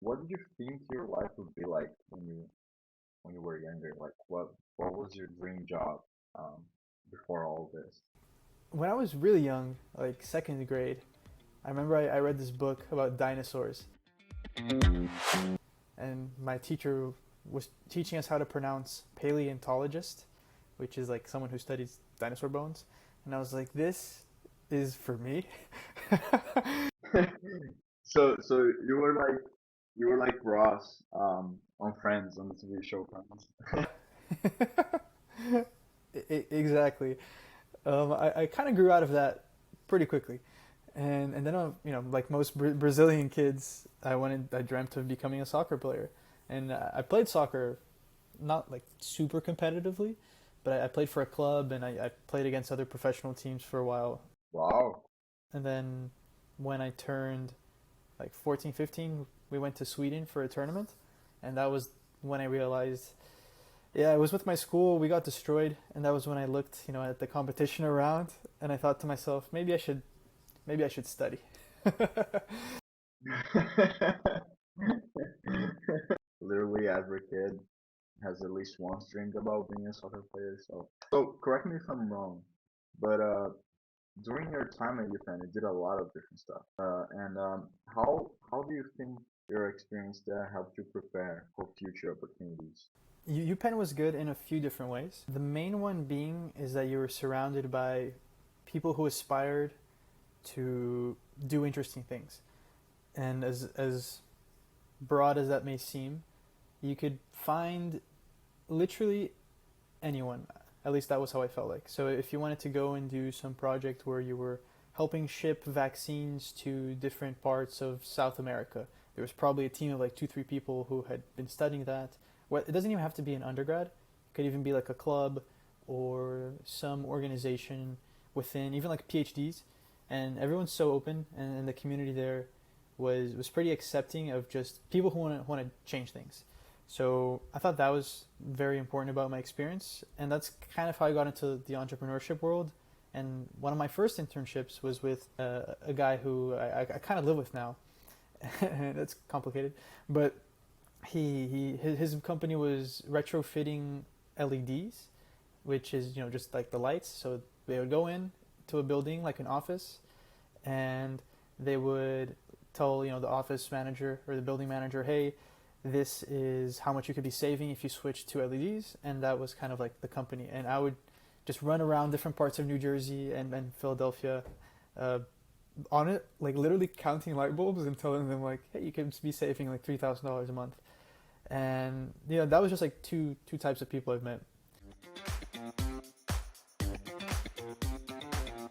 what did you think your life would be like when you were younger? Like, what was your dream job um, before all this? When I was really young, like second grade, I remember I read this book about dinosaurs, and my teacher was teaching us how to pronounce paleontologist, which is like someone who studies dinosaur bones. And I was like, this is for me. So you were like Ross on Friends on the TV show Friends. Exactly. I kind of grew out of that pretty quickly. And then, like most Brazilian kids, I dreamt of becoming a soccer player. And I played soccer, not like super competitively, but I played for a club and I played against other professional teams for a while. Wow. And then when I turned like 14, 15, we went to Sweden for a tournament. And that was when I realized, yeah, it was with my school. We got destroyed. And that was when I looked, at the competition around. And I thought to myself, maybe I should study. Literally every kid has at least once dreamed about being a soccer player. So correct me if I'm wrong, but during your time at UPenn, you did a lot of different stuff. And how do you think your experience there helped you prepare for future opportunities? UPenn was good in a few different ways. The main one being is that you were surrounded by people who aspired to do interesting things. And as broad as that may seem, you could find literally anyone. At least that was how I felt like. So if you wanted to go and do some project where you were helping ship vaccines to different parts of South America, there was probably a team of like two, three people who had been studying that. Well, it doesn't even have to be an undergrad. It could even be like a club or some organization within, even like PhDs. And everyone's so open, and the community there was pretty accepting of just people who want to change things. So I thought that was very important about my experience, and that's kind of how I got into the entrepreneurship world. And one of my first internships was with a guy who I kind of live with now. That's complicated, but his company was retrofitting LEDs, which is just like the lights. So they would go in to a building like an office, and they would tell the office manager or the building manager, hey, this is how much you could be saving if you switch to LEDs. And that was kind of like the company. And I would just run around different parts of New Jersey and Philadelphia uh, on it, like literally counting light bulbs and telling them like, hey, you could be saving like $3,000 a month. And that was just like two types of people I've met.